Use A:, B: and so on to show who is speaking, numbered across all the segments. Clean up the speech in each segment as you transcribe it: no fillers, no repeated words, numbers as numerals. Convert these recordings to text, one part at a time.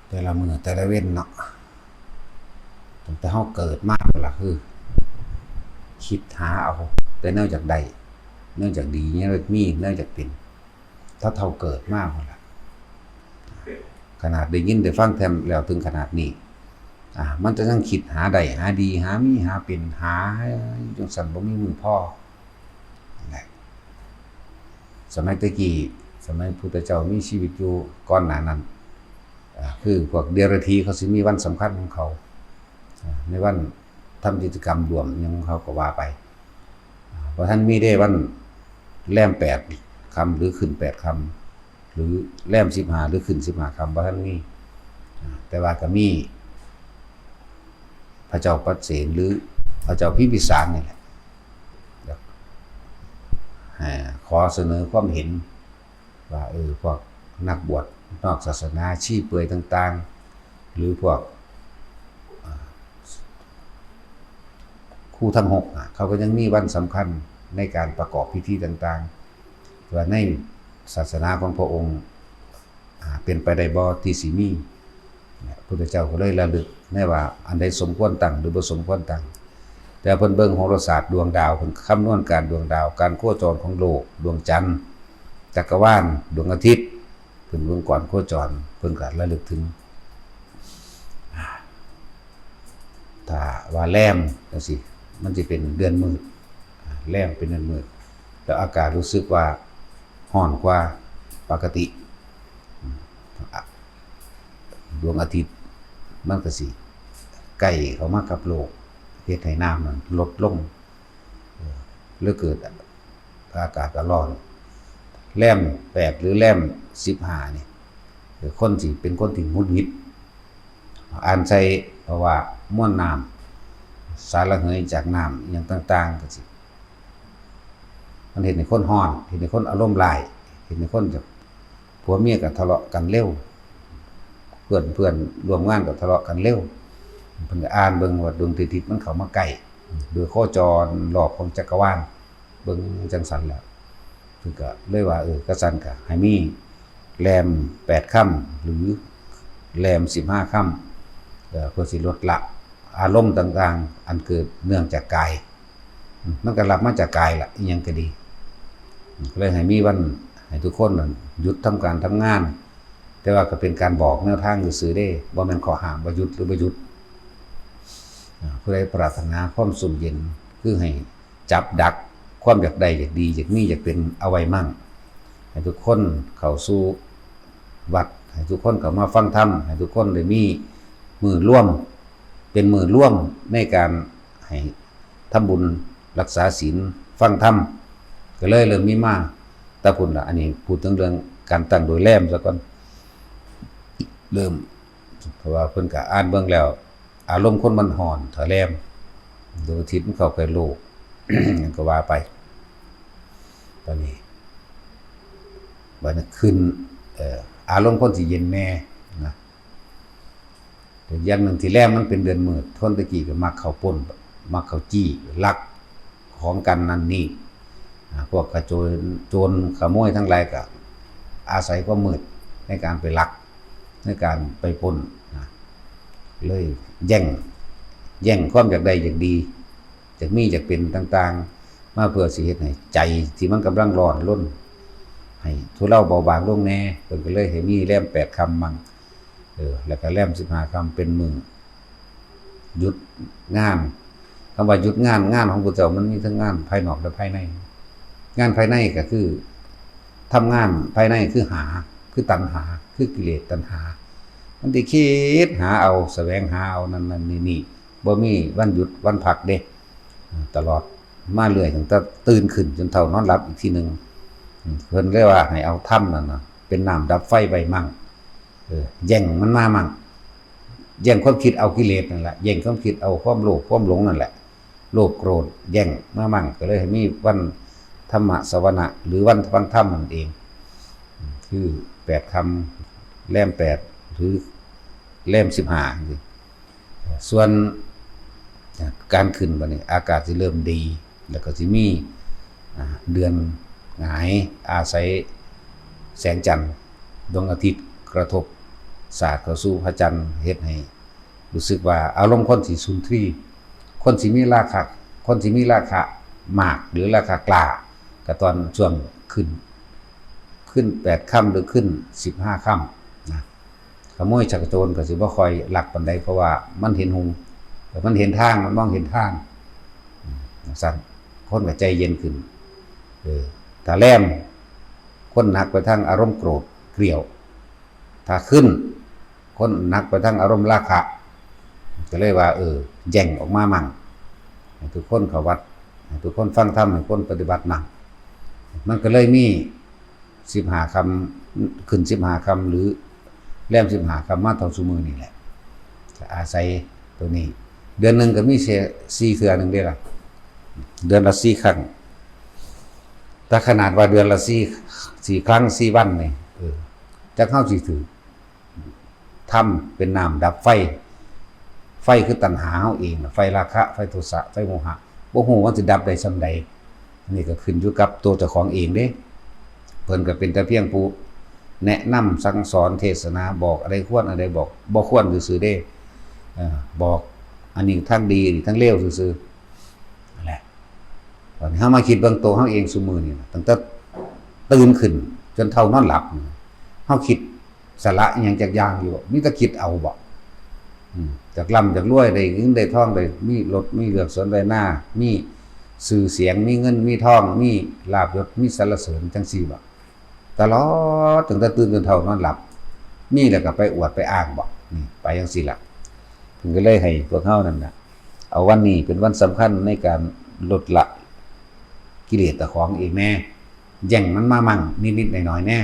A: แต่ละมื้อแต่ละเว้นเนาะตั้งแต่เฮาเกิดมาล่ะคือคิดหาเอาแต่แนวจากใดเนื่องจากดีเนี่ยมีเนื่องจากเป็นถ้าเท่าเกิดมากพุ่นล่ะขนาดได้ยินได้ฟังแทมแล้วถึงขนาดนี้มันจะต้องคิดหาใดหาดีหามีหาเป็นหาจังซั่นบ่มีมือพ่อสมัยตะกี้สมัยพุทธเจ้ามีชีวิตอยู่ก่อนหน้านั้นคือพวกเดรัจฉีเขาสิมีวันสำคัญของเขาในวันทำกิจกรรมรวมยังเขาก็ว่าไปเพราะท่านมีได้วันแรม8ค่ำหรือขึ้น8ค่ำหรือแรม15หรือขึ้น15ค่ำบ่ท่านมีแต่ว่าก็มีพระเจ้าปัสเสนหรือพระเจ้าพิมพิสารนี่แหละขอเสนอความเห็นว่าพวกนักบวชนอกศาสนาชี้เปื่อยต่างๆหรือพวกครูทั้ง6เขาก็ยังมีวันสำคัญในการประกอบพิธีต่างๆว่าในศาสนาของพระองค์เป็นไปได้บ่ที่สิมีพระพุทธเจ้าก็เลยระลึกได้ว่าอันใดสมควรตั้งหรือบ่สมควรตั้งแต่เพิ่นเบิ่งโหราศาสตร์ดวงดาวเพิ่นคำนวณการดวงดาวการโคจรของโลกดวงจันทร์จักรวาลดวงอาทิตย์เพิ่นเบิ่งก่อนโคจรเพิ่นก็ระลึกถึงถ้าว่าแรมจังซี่มันสิเป็นเดือนมืดแรมเป็นเดือนมืดแล้วอากาศรู้สึกว่าร้อนกว่าปกติดวงอาทิตย์มันก็สิใกล้เข้ามากับโลกเฮ็ดให้น้ำมันลดลงหรือเกิดอากาศก็ร้อนแรม8หรือแรม15นี่คนสิเป็นคนที่หงุดหงิดอ่านใส่เพราะว่าม่วนน้ำสารระเหยจากน้ำอย่างต่างๆก็สิมันเห็นในคนร้อนเห็นในคนอารมณ์ร้ายเห็นในคนจากผัวเมียก็ทะเลาะกันเร็วเพื่อนร่วมงานก็ทะเลาะกันเร็วเพิ่นก็อ่านเบิ่งว่าดวงอาทิตย์มันเข้ามาใกล้โดยโคจรรอบของจักรวาลเบิ่งจังซั่นแล้วเพิ่นก็เลยว่าก็ซั่นก็ให้มีแรม8ค่ำหรือแรม15ค่ำเพื่อสิลดละอารมณ์ต่างๆอันเกิดเนื่องจากกายมันก็รับมาจากกายล่ะอีหยังก็ดีก็เลยให้มีวันให้ทุกคนหยุดทำการทำงานแต่ว่าก็เป็นการบอกแนวทางซื่อๆเด้บ่แม่นข้อห้ามว่าหยุดหรือบ่หยุดผู้ใดปรารถนาความสุขเย็นคือให้จับดักความอยากได้อยากดีอยากมีอยากเป็นเอาไว้มั่งให้ทุกคนเข้าสู่วัดให้ทุกคนเข้ามาฟังธรรมให้ทุกคนได้มีมือร่วมเป็นมือร่วมในการให้ทำบุญรักษาศีลฟังธรรมก็เลยเริ่มมีมาแต่พุ่นล่ะอันนี้พูดถึงเรื่องการตั้งโดยแรมซะก่อนเริ่มเพราะว่าเพิ่นก็อ่านเบิ่งแล้วอารมณ์คนมันร้อนถ้าแรมดวงอาทิตย์มันเข้าใกล้โลก ก็ว่าไปตอนนี้บัดนี้ขึ้นอารมณ์คนสิเย็นแน่นะแต่อย่างหนึ่งที่แรมมันเป็นเดือนมืดทนตะกี้ก็มักเข้าป่นมักเข้าจี้ลักของกันนั่นนี่พวกกระโจรขโมยทั้งหลายก็อาศัยความมืดในการไปลักในการไปปล้นเลยแย่งความอยากได้อยากดีอยากมีอยากเป็นต่างๆมาเพื่อสิเฮ็ดให้ใจที่มันกำลังร้อนรนให้ทุเลาเบาบางลงแน่เพิ่นก็เลยให้มีแรม8ค่ำมั่งแล้วก็แรม15ค่ำเป็นมื้อหยุดงานคำว่าหยุดงานของพุทธเจ้ามันมีทั้งงานภายนอกและภายในงานภายในก็คือทำงานภายในคือหาคือตัณหาคือกิเลสตัณหามันสิคิดหาเอาแสวงหาเอานั่นนี่บ่มีวันหยุดวันพักเด้ตลอดมาเรื่อยตั้งแต่ตื่นขึ้นจนเท่านอนหลับอีกทีนึงเพิ่นเลยว่าให้เอาถ้ำนั่นน่ะเป็นน้ำดับไฟไว้มั่งแย่งมันมามั่งแย่งความคิดเอากิเลสนั่นแหละแย่งความคิดเอาความโลภความหลงนั่นแหละโลภโกรธแย่งมามั่งก็เลยให้มีวันธรรมสวนะหรือวันฟังธรรมนั่นเองคือ8ค่ำแรม8หรือแรม15ส่วนการขึ้นบัดนี้อากาศสิเริ่มดีแล้วก็สิมีเดือนหงายอาศัยแสงจันทร์ดวงอาทิตย์กระทบ ศาสตร์เข้าสู่พระจันทร์เฮ็ดให้รู้สึกว่าอารมณ์คนสิสุนทรีย์คนสิมีราคะคนสิมีราคะมากหรือราคะกล้าก็ตอนช่วงขึ้น8ค่ำหรือขึ้น15ค่ำนะขโมยชักโจรก็สิบ่ค่อยลักปานใดเพราะว่ามันเห็นหุงมันเห็นทางมันมองเห็นทางสั่นคนก็ใจเย็นขึ้นถ้าแลมคนหนักไปทางอารมณ์โกรธเกลียวถ้าขึ้นคนหนักไปทางอารมณ์ราคะก็เลยว่าแย่งออกมามั่งทุกคนเข้าวัดทุกคนฟังธรรมทุกคนปฏิบัติมั่งมันก็เลยมี15คำขึ้น15คำหรือแลม15คำมาเท่าซุมื้อนี่แหละอาศัยตัวนี้เดือนนึงก็มี4เทื่อนึงเด้ล่ะเดือนละ4ครั้งถ้าขนาดว่าเดือนละ4ครั้ง4วันนี่จักเฮาสิถือทำเป็นน้ำดับไฟคือตัณหาเฮาเองไฟราคะไฟโทสะไฟโมหะบ่ฮู้ว่าสิดับได้ส่ำใดนี่ก็ขึ้นอยู่กับตัวเจ้าของเองเด้เพิ่นก็เป็นแต่เพียงผู้แนะนำสั่งสอนเทศนาบอกอะไรควรอะไรบอกบ่ควรซื่อๆเด้บอกอันนี้ทั้งดีนี่ทั้งเลวซื่อๆนั่นแหละตอนนี้เฮามาคิดเบิ่งตัวเฮาเองซุมื้อนี่ตั้งแต่ตื่นขึ้นจนเท่านอนหลับเฮาคิดสาระอิหยังจักอย่างอยู่มีแต่คิดเอาบ่จากร่ำจากรวยได้เงินได้ทองได้มีรถมีเลือกสวนใบหน้ามีชื่อเสียงมีเงินมีทองมีลาภยศมีสรรเสริญจังซี่บ่ตลอดตั้งแต่ตื่นจนเท่านอนหลับมีแล้วก็ไปอวดไปอ้างบ่นี่ไปจังซี่ล่ะถึงก็เลยให้พวกเฮานั่นน่ะเอาวันนี้เป็นวันสำคัญในการลดละกิเลสตะของเองแน่แย่งมันมามั่งนิดๆหน่อยๆแน่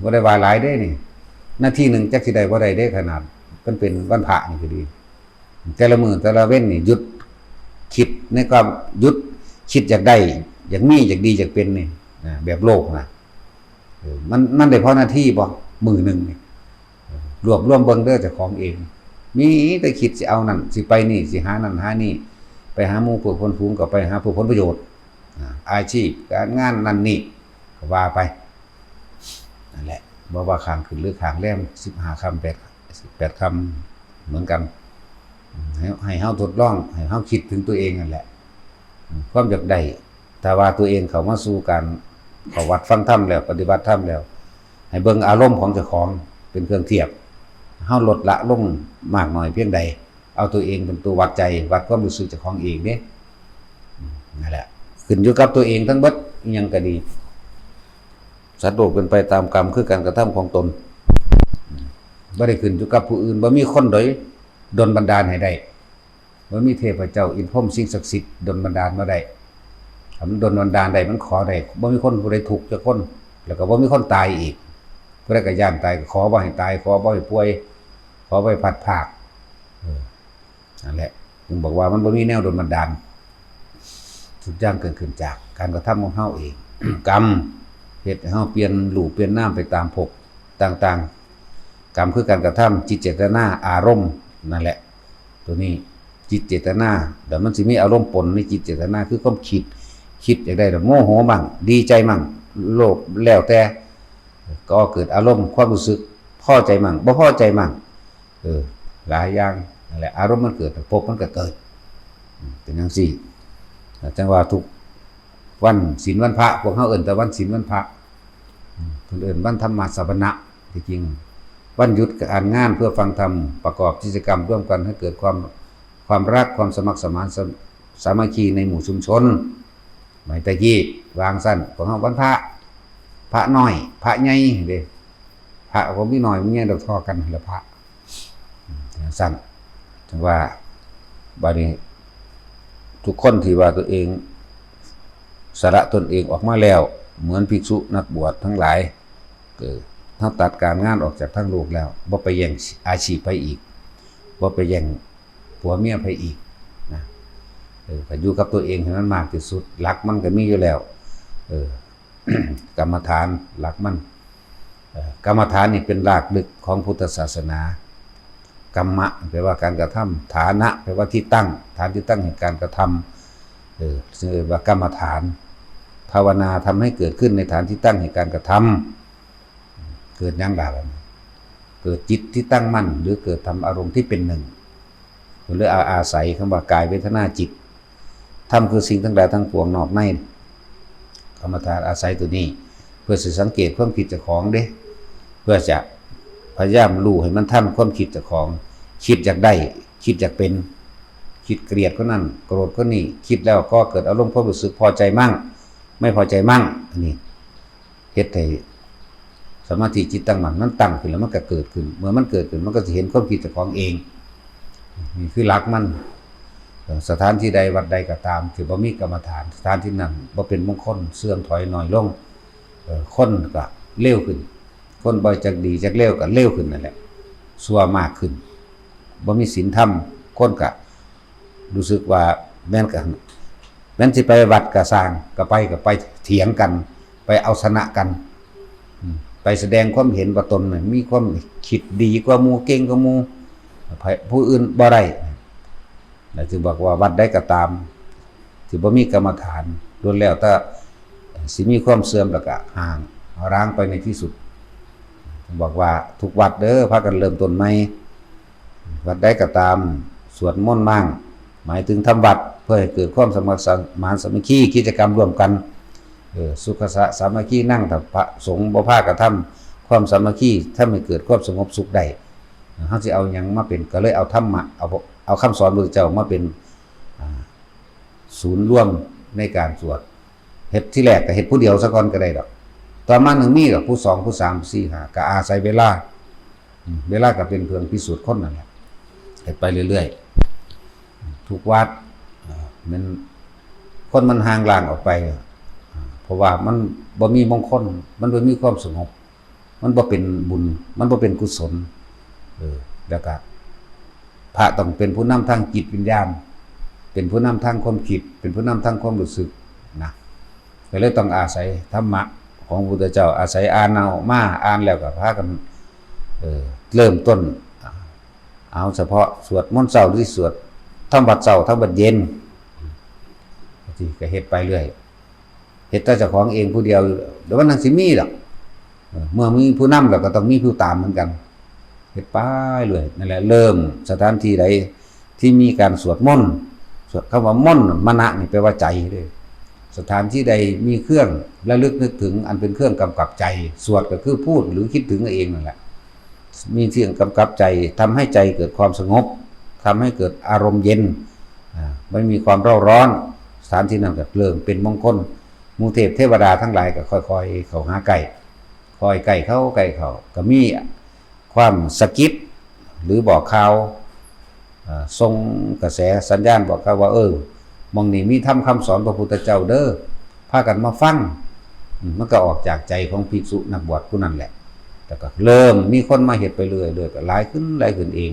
A: บ่ได้ว่าหลายเด้นี่นาทีนึงจักสิได้บ่ได้เด้ขนาดมันเป็นวันพระนี่ก็ดีแต่ละมื้อแต่ละเว้นนี่หยุดคิดในความหยุดคิดอยากได้อยากมีอยากดีอยากเป็นนี่แบบโลกนะมันได้พอหน้าที่บ่มื้อนึงนี่รวมเบิ่งเด้อเจ้าของเองมีแต่คิดสิเอานั่นสิไปนี่สิหานั่นหานี่ไปหาหมู่พวกคนฝูงก็ไปหาผู้ผลประโยชน์อาชีพการงานนั่นนี่ก็ว่าไปนั่นแหละบ่ว่าข้างขึ้นหรือข้างแรม15คำ8คำเหมือนกันให้เฮาทดลองให้เฮาคิดถึงตัวเองนั่นแหละความอยากได้ถ้าว่าตัวเองเข้ามาสู่การเข้าวัดฟังธรรมแล้วปฏิบัติธรรมแล้วให้เบิ่งอารมณ์ของเจ้าของเป็นเครื่องเทียบเฮาลดละลงมากน้อยเพียงใดเอาตัวเองเป็นตัววัดใจวัดความรู้สึกเจ้าของเองเด้นั่นแหละขึ้นอยู่กับตัวเองทั้งเบิดอิหยังก็ดีสัตว์โลกเป็นไปตามกรรมคือการกระทำของตนบ่ได้ขึ้นอยู่กับผู้อื่นบ่มีคนใดดลบันดาลให้ได้บ่มีเทพเจ้าอินทร์พรหมสิ่งศักดิ์สิทธิ์ดลบันดาลมาได้ถ้ามันดลบันดาลได้มันขอได้บ่มีคนผู้ใดทุกข์จักคนแล้วก็บ่มีคนตายอีกผู้ใดก็ย่านตายก็ขอบ่ให้ตายขอบ่ให้ป่วยขอบ่ให้พัดภาคนั่นแหละจึงบอกว่ามันบ่มีแนวดลบันดาลทุกอย่างเกิดขึ้นจากการกระทำของเฮาเอง กรรมเฮ็ดให้เฮาเปลี่ยนรูปเปลี่ยนนามไปตามภพต่างๆกรรมคือการกระทำจิตเจตนาอารมณ์นั่นแหละตัวนี้จิตเจตนาเดี๋ยวมันสิมีอารมณ์ปนในจิตเจตนาคือความคิดอยากได้โมโหมั่งดีใจมั่งโลภแล้วแต่ก็เกิดอารมณ์ความรู้สึกพอใจมั่งบ่พอใจมั่งหลายอย่างนั่นแหละอารมณ์มันเกิดภพมันก็เกิดเป็นจังซี่จังว่าทุกวันศีลวันพระพวกเฮาเอิ้นแต่วันศีลวันพระเพิ่นเอิ้นวันธรรมสวนะที่จริงวันหยุดการงานเพื่อฟังธรรมประกอบกิจกรรมร่วมกันให้เกิดความรักความสมัครสมานสามัคคีในหมู่ชุมชนหมายแต่กี้วางสั้นของเฮาวันพระน้อยพระใหญ่เด้พระก็มีน้อยมีใหญ่ดอกทอกันละพระสั้นถึงว่าบัดนี้ทุกคนที่ว่าตัวเองสละตนเองออกมาแล้วเหมือนภิกษุนักบวชทั้งหลายถ้าตัดการงานออกจากทั้งโลกแล้วบ่ไปแย่งอาชีพไปอีกบ่ไปแย่งผัวเมียไปอีกนะก็อยู่กับตัวเองให้มันมากที่สุดหลักมันก็มีอยู่แล้วกรรมฐานหลักมันกรรมฐานนี่เป็นรากลึกของพุทธศาสนากรรมะแปลว่าการกระทำฐานะแปลว่าที่ตั้งฐานที่ตั้งแห่งการกระทำซึ่งเรียกว่ากรรมฐานภาวนาทำให้เกิดขึ้นในฐานที่ตั้งแห่งการกระทำเกิดยังไง เกิดจิตที่ตั้งมั่นหรือเกิดทำอารมณ์ที่เป็นหนึ่งหรืออาศัยคำว่ากายเวทนาจิตธรรมคือสิ่งทั้งหลายทั้งปวงนอกในกรรมฐานอาศัยตัวนี้เพื่อสังเกตความคิดเจ้าของเด้เพื่อจะพยายามรู้ให้มันทันความคิดเจ้าของคิดอยากได้คิดอยากเป็นคิดเกลียดก็นั่นโกรธก็นี่คิดแล้วก็เกิดอารมณ์ความรู้สึกพอใจมั่งไม่พอใจมั่งอันนี้เฮ็ดให้สมาธิจิตตั้งมั่นมันตั้งขึ้นแล้วมันก็เกิดขึ้นเมื่อมันเกิดขึ้นมันก็จะเห็นความคิดเจ้าของเองนี่คือหลักมันสถานที่ใดวัดใดก็ตามถือว่ามีกรรมฐานสถานที่นั้นบ่เป็นมงคลเสื่อมถอยน้อยลงคนก็เร็วขึ้นคนบ่จากดีจากเร็วก็เร็วขึ้นนั่นแหละชั่วมากขึ้นบ่มีศีลธรรมคนก็รู้สึกว่าแม่นสิไปวัดก็สร้างก็ไปเถียงกันไปเอาชนะกันไปแสดงความเห็นว่าตนมีความคิดดีกว่าหมู่เก่งกว่าหมู่ผู้อื่นบ่ได้แล้วจึงบอกว่าวัดได้ก็ตามที่บ่มีกรรมฐานล้วนแล้วถ้าสิมีความเสื่อมแล้วก็ห่างร้างไปในที่สุดบอกว่าทุกวัดเด้อพากันเริ่มต้นใหม่วัดได้ก็ตามสวดมนต์มั่งหมายถึงทำวัดเพื่อให้เกิดความสมัครสมานสามัคคีกิจกรรมร่วมกันสุขสามัคคีนั่งถ้าพระสงฆ์บ่พากันทำความสามัคคีถ้าไม่เกิดความสงบสุขได้เฮาสิเอาหยังมาเป็นก็เลยเอาธรรมะเอาคำสอนพระพุทธเจ้ามาเป็นศูนย์รวมในการสวดเฮ็ดที่แรกก็เฮ็ดผู้เดียวซะก่อนก็ได้ดอกต่อมาหนึ่งมีดอกผู้สองผู้สามผู้สี่ห้าก็อาศัยเวลาก็เป็นเครื่องพิสูจน์คนนั่นแหละเฮ็ดไปเรื่อยๆทุกวัดมันคนมันห่างลางออกไปเพราะว่ามันบ่มีมงคลมันบ่มีความสงบมันบ่เป็นบุญมันบ่เป็นกุศลแล้วก็พระต้องเป็นผู้นำทางจิตวิญญาณเป็นผู้นำทางความคิดเป็นผู้นำทางความรู้สึกนะก็เลยต้องอาศัยธรรมะของพระพุทธเจ้าอาศัยอ่านเอามาอ่านแล้วก็พากันเริ่มต้นเอาเฉพาะสวดมนต์เช้าหรือสวดทำวัดเช้าทำวัดเย็นที่ก็เฮ็ดไปเรื่อยเฮ็ดแต่เจ้าของเองผู้เดียวเดี๋ยวมันสิมีดอกเมื่อมีผู้นำแล้วก็ต้องมีผู้ตามเหมือนกันเฮ็ดไปเรื่อยนั่นแหละเริ่มสถานที่ใดที่มีการสวดมนต์สวดคำว่ามนต์มนะนี่แปลว่าใจเด้อสถานที่ใดมีเครื่องระลึกนึกถึงอันเป็นเครื่องกำกับใจสวดก็คือพูดหรือคิดถึงเองนั่นแหละมีเครื่องกำกับใจทำให้ใจเกิดความสงบทำให้เกิดอารมณ์เย็นไม่มีความเร่าร้อนสถานที่นั้นก็เริ่มเป็นมงคลหมู่เทพเทวดาทั้งหลายก็ค่อยๆเข้าหาใกล้คอยใกล้เข้าก็มีความสะกิดหรือบอกข่าวส่งกระแสสัญญาณบอกข่าวว่ามองนี่มีธรรมคำสอนพระพุทธเจ้าเด้อพากันมาฟังมันก็ออกจากใจของภิกษุนักบวชผู้นั้นแหละแต่ก็เริ่มมีคนมาเฮ็ดไปเรื่อยๆก็หลายขึ้นเอง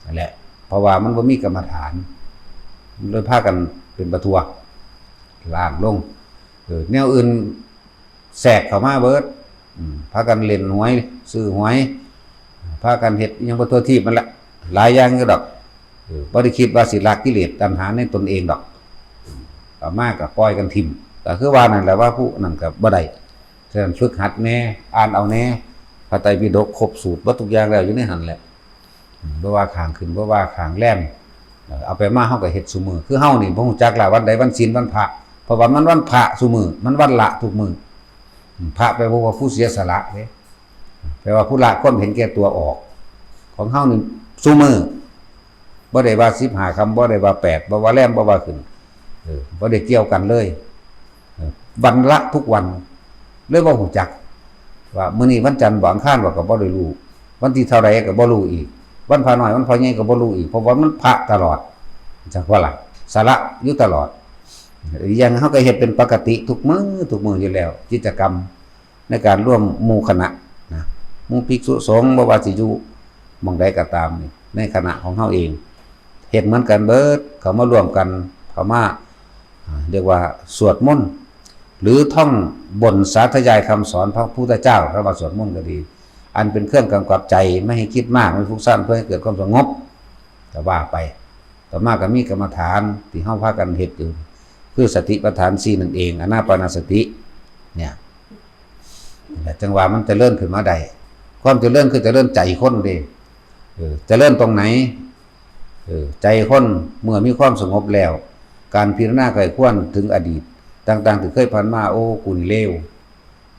A: นั่นแหละเพราะว่ามันบ่มีกรรมฐานเลยพากันเป็นประท้วงล่างลงแนวอื่นแทรกเข้ามาเบิดพากันเล่นหวยซื้อหวยพากันเฮ็ดยังบ่ทั่วทีมันละหลายอย่างก็ดอกบ่ได้คิดว่าสิละกิเลสตัณหาในตนเองดอกก็มากก็ปล่อยกันทิ่มก็คือว่านั่นแหละว่าผู้นั่นก็บ่ได้ฉะนั้นฝึกหัดแน่อ่านเอาแน่พระไตรปิฎกครบสูตรบ่ทุกอย่างแล้วอยู่ในหั่นแหละบ่ว่าข้างขึ้นบ่ว่าข้างแล่นเอาไปมาเฮาก็เฮ็ดซุมื้อคือเฮานี่บ่ฮู้จักล่ะวันใดวันศีลวันพระเพราะว่ามันวันพระซุมื้อมันวันละทุกมื้อพระแปลว่าผู้เสียสละเด้แปลว่าผู้ละความเห็นแก่ตัวออกของเฮานี่ซุมื้อบ่ได้ว่า15คำบ่ได้ว่า8บ่ว่าแล่นบ่ว่าขึ้นบ่ได้เกี่ยวกันเลยวันละทุกวันเลยบ่ฮู้จักว่ามื้อนี้วันจันทร์บ่อังคารว่าก็บ่ได้รู้วันที่เท่าใดก็บ่รู้อีกวันพระน้อยวันพระใหญ่ก็บ่รู้อีกเพราะว่ามันพระตลอดจังว่าล่ะสาระอยู่ตลอดอย่างเฮาก็เฮ็ดเป็นปกติทุกมื้ออยู่แล้วกิจกรรมในการร่วมหมู่คณะนะหมู่ภิกษุสงฆ์บ่ว่าสิอยู่หม้องใดก็ตามนี่ในคณะของเฮาเองเฮ็ดเหมือนกันเบิดเขามาร่วมกันเขามาเรียกว่าสวดมนต์หรือท่องบนสาธยายคำสอนพระพุทธเจ้าพระบาสวดมนต์ก็ดีอันเป็นเครื่องกำกับใจไม่ให้คิดมากไม่ฟุ้งซ่านเพื่อให้เกิดความสงบแต่ว่าไปต่อมาก็มีกรรมฐานที่เฮาพากันเฮ็ดอยู่คือสติปัฏฐาน4นั่นเองอานาปานสติเนี่ยจังหวะมันจะเริ่มขึ้นมาได้ ความเจริญคือเจริญใจคนเด้เจริญตรงไหนใจคนเมื่อมีความสงบแล้วการพิจารณาไข้ควรถึงอดีตต่างๆที่เคยผ่านมาโอ้กูนี่เลว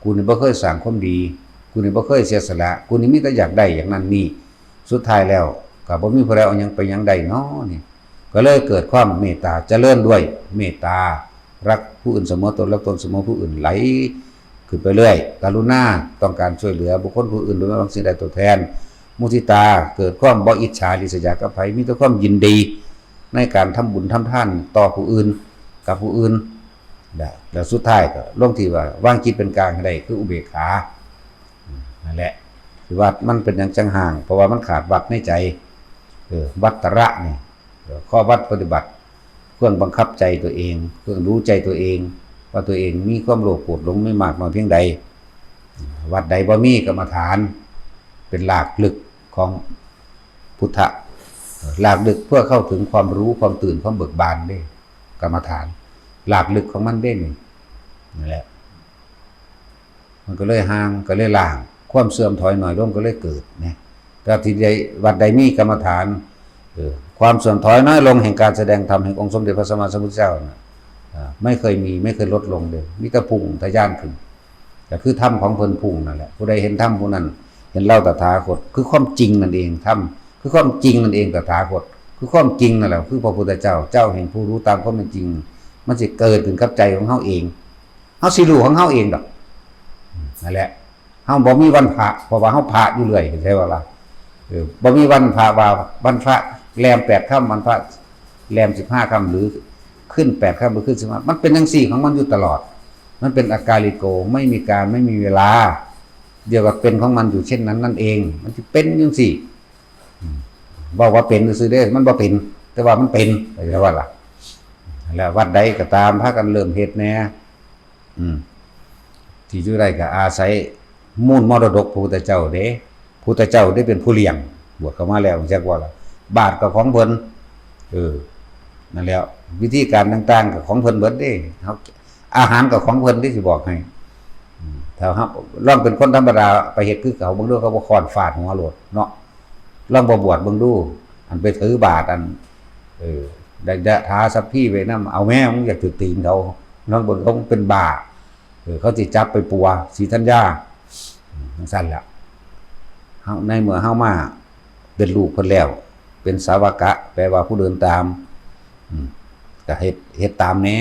A: กูนี่บ่เคยสร้างความดีกูนี่บ่เคยเสียสละกูนี่มีแต่อยากได้อย่างนั้นนี่สุดท้ายแล้วก็บ่มีผู้ใดเอาหยังไปหยังได้เนาะนี่ก็เลยเกิดความเมตตาเจริญด้วยเมตตารักผู้อื่นเสมอตนรักตนเสมอผู้อื่นไหลขึ้นไปเรื่อยกรุณาต้องการช่วยเหลือบุคคลผู้อื่นโดยไม่หวังสิ่งใดตอบแทนมุทิตาเกิดความบ่อิจฉาริษยากับไผมีแต่ความยินดีในการทำบุญทำทานต่อผู้อื่นกับผู้อื่นได้แล้วสุดท้ายก็ลงที่ว่าวางจิตเป็นกลางให้ได้คืออุเบกขานั่นแหละคือว่ามันเป็นอย่างจังห่างเพราะว่ามันขาดวัดในใจวัตระนี่ข้อวัดปฏิบัติเครื่องบังคับใจตัวเองเครื่องรู้ใจตัวเองว่าตัวเองมีความโลภโกรธหลงไม่มากน้อยเพียงใดวัดใดบ่มีกรรมฐานเป็นหลักลึกของพุทธะหลักลึกเพื่อเข้าถึงความรู้ความตื่นความเบิกบานได้กรรมฐานหลักลึกของมันได้นี่แหละมันก็เลยห่างก็เลยล่างความเสื่อมถอยหน่อยร่มก็เลยเกิดนะแต่ที่ใดวัดใดมีกรรมฐานความเสื่อมถอยน้อยลงแห่งการแสดงธรรมแห่งองค์สมเด็จพระสัมมาสัมพุทธเจ้านะไม่เคยมีไม่เคยลดลงเลยมีแต่พุ่งทะยานขึ้นแต่คือธรรมของเพิ่นพุ่งนั่นแหละผู้ใดเห็นธรรมผู้นั้นเห็นเล่าตถาคตคือความจริงนั่นเองธรรมคือความจริงนั่นเองตถาคตคือความจริงนั่นแหละคือพระพุทธเจ้าเจ้าแห่งผู้รู้ตามความเป็นจริงมันจะเกิดขึ้นกับใจของเฮาเองเฮาสิรู้ของเฮาเองดอกนั่นแหละเฮาบ่มีวันพระเพราะว่าเฮาพระอยู่เรื่อยใช่ป่ะล่ะบ่มีวันพระว่าวันพระแรม8ค่ำวันพระแรม15ค่ำหรือขึ้น8ค่ำหรือขึ้น15มันเป็นจังซี่ของมันอยู่ตลอดมันเป็นอากาลิโกไม่มีการไม่มีเวลาเดียวกับเป็นของมันอยู่เช่นนั้นนั่นเองมันสิเป็นจังซี่บอกว่าเป็นซื่อเด้มันบ่เป็นแต่ว่ามันเป็นใช่ป่ะล่ะแล้ววัดใดก็ตามพากันเริ่มเฮ็ดแน่ที่อยู่ได้ก็อาศัยมูลมรดกพระพุทธเจ้าเด้พระพุทธเจ้าได้เป็นผู้เลี้ยงบวชเข้ามาแล้วจักว่าล่ะบาตรก็ของเพิ่นนั่นแล้ววิธีการต่างๆก็ของเพิ่นเบิดเด้เฮาอาหารก็ของเพิ่นที่สิบอกให้ถ้าเฮาลองเป็นคนธรรมดาไปเฮ็ดคือเขาเบิ่งดูเขาบ่ค้อนฟาดหัวโลดเนาะลองบ่บวชเบิ่งดูอันไปถือบาตรอันได้ท้าสัพพี่ไปนำเอาแม่มึงอยากถือตีนเขาลองเบิ่งเขาเป็นบาเขาสิจับไปปัวศรีธัญญาจังซั่นล่ะเฮาในเมื่อเฮามาเป็นลูกเพิ่นแล้วเป็นสาวกะแปลว่าผู้เดินตามก็เฮ็ดตามแหน่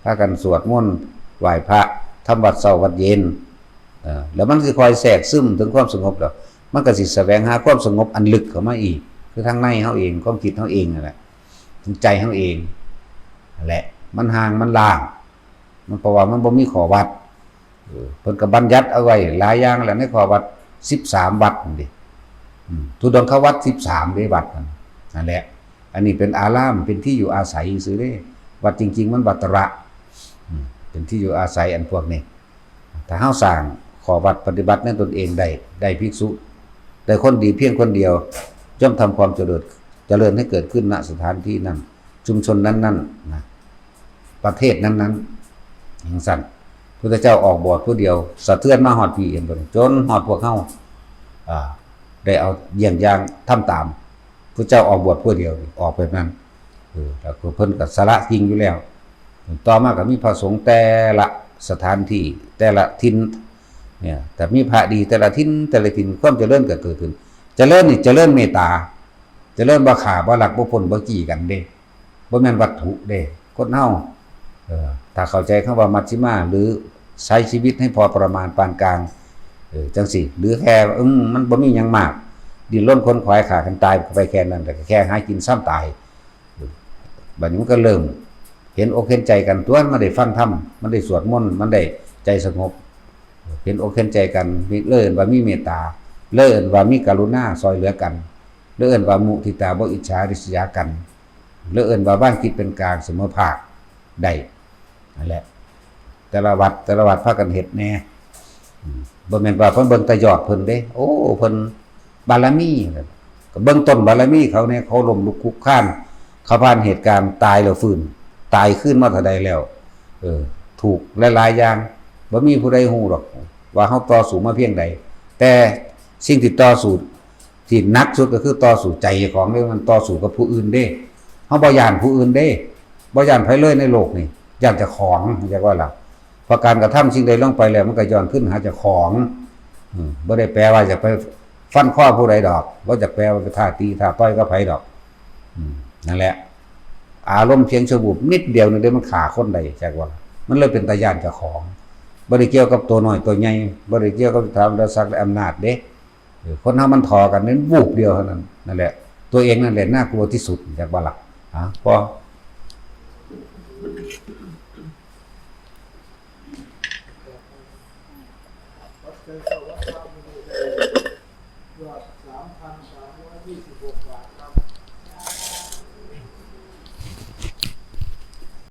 A: พากันสวดมนต์ไหว้พระทำวัดเช้าวัดเย็นแล้วมันสิคอยแทรกซึมถึงความสงบดอกมันก็สิแสวงหาความสงบอันลึกเข้ามาอีกคือทางในเฮาเองความคิดเฮาเองนั่นแหละใจเฮาเองนั่นแหละมันห่างมันล่างมันเพราะว่ามันบ่มีข้อวัดเพิ่นก็บัญญัติเอาไว้หลายอย่างแล้วในข้อวัด13วัดนั่นดิทุดงควัด13เด้วัดนั่นแหละอันนี้เป็นอารามเป็นที่อยู่อาศัยซื่อเด้วัดจริงๆมันวัตระเป็นที่อยู่อาศัยอันพวกนี้ถ้าเฮาสร้างข้อวัดปฏิบัติในตนเองได้ภิกษุได้คนดีเพียงคนเดียวย่อมทำความเจริญให้เกิดขึ้นณสถานที่นั้นชุมชนนั้นๆนะประเทศนั้นๆอย่างสั่นพระเจ้าออกบวชผู้เดียวสะเทือนมาฮอดพี่เองจนฮอดพวกเฮาได้เอาเยี่ยงอย่างทำตามพระเจ้าออกบวชผู้เดียวออกแบบนั้นแล้วก็เพิ่นก็สละทิ้งอยู่แล้วต่อมาก็มีพระสงฆ์แต่ละสถานที่แต่ละถิ่นเนี่ยแต่มีพระดีแต่ละถิ่นความเจริญก็เกิดขึ้นเจริญนี่เจริญเมตตาเจริญบ่ฆ่าบ่ลักบ่ปล้นบ่จี้กันเด้บ่แม่นวัตถุเด้คนเฮาถ้าเข้าใจคำว่ามัชฌิมาหรือใช้ชีวิตให้พอประมาณปานกลางจังซี่หรือแค่มันบ่มีหยังมากดิ้นรนคนขวายขากันตายไปแค่นั้นแต่แค่หากินซ้ำตายบัดนี้มันก็เริ่มเห็นอกเห็นใจกันตัวมันได้ฟังธรรมมันได้สวดมนต์มันได้ใจสงบเห็นอกเห็นใจกันเลิ่นว่ามีเมตตาเลิ่นว่ามีกรุณาซอยเหลือกันเลิ่นว่ามุทิตาบ่อิจฉาริษยากันเลิ่นว่าบ้านคิดเป็นกลางเสมอภาคได้นั่นแหละแต่ละวัดพากันเฮ็ดแน่บ่แม่นว่าเพิ่นเบิ่งแต่ยอดเพิ่นเด้โอ้เพิ่นบารมีก็เบิ่งต้นบารมีเขาเนี่ยเขาล้มลุกคลุกคลานเขาผ่านเหตุการณ์ตายแล้วฟื้นตายขึ้นมาเท่าใดแล้วถูกหลายๆอย่างบ่มีผู้ใดฮู้หรอก ว่าเฮาต่อสู้มาเพียงใดแต่สิ่งที่ต่อสู้ที่หนักสุดก็คือต่อสู้ใจของเด้มันต่อสู้กับผู้อื่นเด้เฮาบ่ย้านผู้อื่นเด้บ่ย้านไผเลยในโลกนี้ย้านเจ้าของจักว่าล่ะเพราะการกระทำสิ่งใดลงไปแล้วมันก็ย้อนขึ้นหาเจ้าของบ่ได้แปลว่าจะไปฟันข้อผู้ใดดอกบ่จะแปลว่าไปท่าตีท่าต่อยกับไผดอกนั่นแหละอารมณ์เพียงชั่ววูบนิดเดียวนึงได้มันฆ่าคนได้จักว่ามันเลยเป็นตาย้านเจ้าของบ่ได้เกี่ยวกับตัวน้อยตัวใหญ่บ่ได้เกี่ยวกับฐานศักดิ์และอำนาจเด้คนเฮามันทอกันนั้นวูบเดียวเท่านั้นนั่นแหละตัวเองนั่นแหละน่ากลัวที่สุดจักว่าล่ะพอ
B: ยอด3,326